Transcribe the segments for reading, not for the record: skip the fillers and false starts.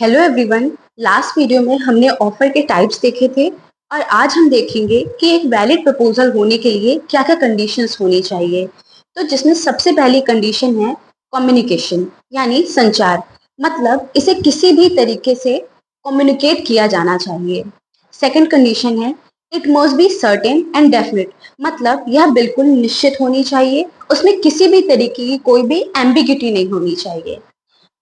Hello everyone. Last video में हमने offer के टाइप्स देखे थे और आज हम देखेंगे कि एक वैलिड प्रपोजल होने के लिए क्या क्या कंडीशंस होनी चाहिए। तो जिसमें सबसे पहली कंडीशन है कम्युनिकेशन यानी संचार, मतलब इसे किसी भी तरीके से कम्युनिकेट किया जाना चाहिए। सेकंड कंडीशन है it must be certain and definite, मतलब यह बिल्कुल निश्चित होनी चाहिए, उसमें किसी भी तरीके की कोई भी एम्बिग्यूटी नहीं होनी चाहिए।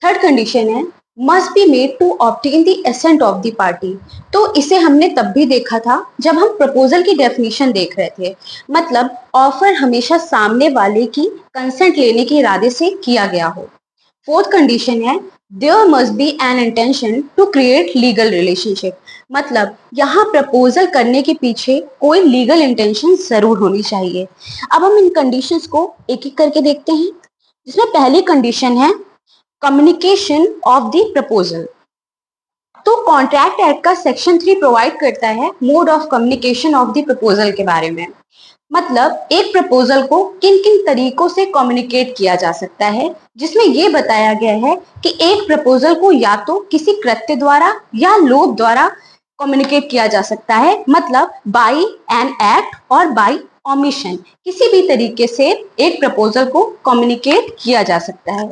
थर्ड कंडीशन है must be made to obtain the assent of the party. तो इसे हमने तब भी देखा था जब हम प्रपोजल की डेफिनेशन देख रहे थे, मतलब ऑफर हमेशा सामने वाले की कंसेंट लेने के इरादे से किया गया हो। फोर्थ कंडीशन है there must be an intention to create legal relationship, मतलब यहाँ प्रपोजल करने के पीछे कोई लीगल इंटेंशन जरूर होनी चाहिए। अब हम इन कंडीशंस को एक एक करके देखते हैं, जिसमें पहली कंडीशन है कम्युनिकेशन ऑफ द प्रपोजल। तो कॉन्ट्रैक्ट एक्ट का सेक्शन 3 प्रोवाइड करता है mode of communication of the proposal के बारे में, मतलब एक प्रपोजल को किन किन तरीकों से कम्युनिकेट किया जा सकता है, जिसमें यह बताया गया है कि एक प्रपोजल को या तो किसी कृत्य द्वारा या लोभ द्वारा कम्युनिकेट किया जा सकता है, मतलब बाय एन एक्ट और बाय ओमिशन, किसी भी तरीके से एक प्रपोजल को कम्युनिकेट किया जा सकता है।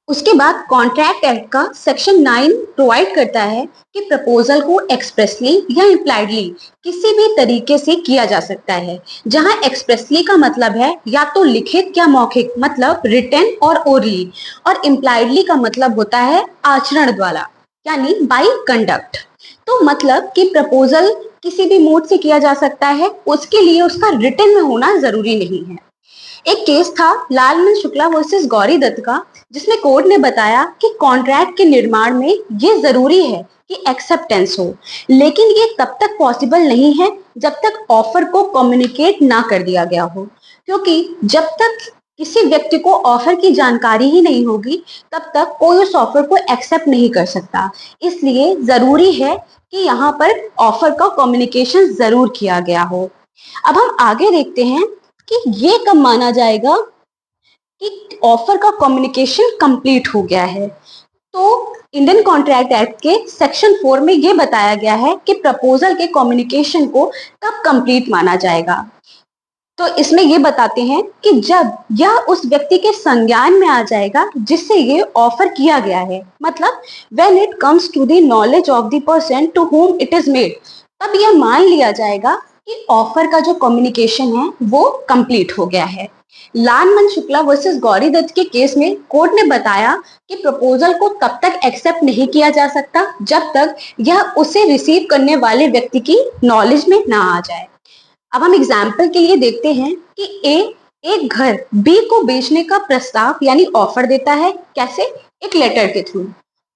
उसके बाद कॉन्ट्रैक्ट एक्ट का सेक्शन 9 प्रोवाइड करता है कि प्रपोजल को एक्सप्रेसली या इम्प्लाइडली किसी भी तरीके से किया जा सकता है, जहां एक्सप्रेसली का मतलब है या तो लिखित या मौखिक, मतलब रिटन और ओरली, और इम्प्लाइडली का मतलब होता है आचरण द्वारा यानी बाय कंडक्ट। तो मतलब कि प्रपोजल किसी भी मोड से किया जा सकता है, उसके लिए उसका रिटन में होना जरूरी नहीं है। एक केस था लालमन शुक्ला वर्सेस गौरी दत्त का, जिसमें कोर्ट ने बताया कि कॉन्ट्रैक्ट के निर्माण में ये जरूरी है कि एक्सेप्टेंस हो, लेकिन ये तब तक पॉसिबल नहीं है जब तक ऑफर को कम्युनिकेट ना कर दिया गया हो, क्योंकि जब तक किसी व्यक्ति को ऑफर की जानकारी ही नहीं होगी तब तक कोई उस ऑफर को एक्सेप्ट नहीं कर सकता। इसलिए जरूरी है कि यहाँ पर ऑफर का कम्युनिकेशन जरूर किया गया हो। अब हम आगे देखते हैं कि ये कब माना जाएगा कि ऑफर का कम्युनिकेशन कंप्लीट हो गया है। तो इंडियन कॉन्ट्रैक्ट एक्ट के सेक्शन 4 में ये बताया गया है कि प्रपोजल के कम्युनिकेशन को कब कंप्लीट माना जाएगा। तो इसमें ये बताते हैं कि जब यह उस व्यक्ति के संज्ञान में आ जाएगा जिससे ये ऑफर किया गया है, मतलब when it comes to the knowledge of the person to whom it is made, तब यह मान लिया जाएगा कि ऑफर का जो कम्युनिकेशन है वो कंप्लीट हो गया है। लालमन शुक्ला वर्सेस गौरी दत्त के केस में कोर्ट ने बताया कि प्रपोजल को तब तक एक्सेप्ट नहीं किया जा सकता जब तक यह उसे रिसीव करने वाले व्यक्ति की नॉलेज में ना आ जाए। अब हम एग्जाम्पल के लिए देखते हैं कि ए एक घर बी को बेचने का प्रस्ताव यानी ऑफर देता है, कैसे? एक लेटर के थ्रू।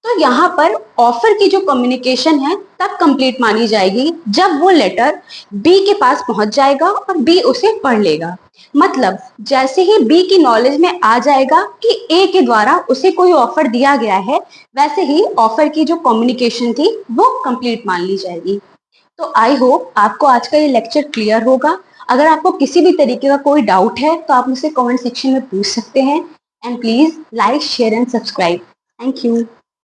तो यहाँ पर ऑफर की जो कम्युनिकेशन है तब कंप्लीट मानी जाएगी जब वो लेटर बी के पास पहुंच जाएगा और बी उसे पढ़ लेगा, मतलब जैसे ही बी की नॉलेज में आ जाएगा कि ए के द्वारा उसे कोई ऑफर दिया गया है, वैसे ही ऑफर की जो कम्युनिकेशन थी वो कंप्लीट मान ली जाएगी। तो आई होप आपको आज का ये लेक्चर क्लियर होगा। अगर आपको किसी भी तरीके का कोई डाउट है तो आप मुझसे कमेंट सेक्शन में पूछ सकते हैं, and please like share and subscribe. Thank you.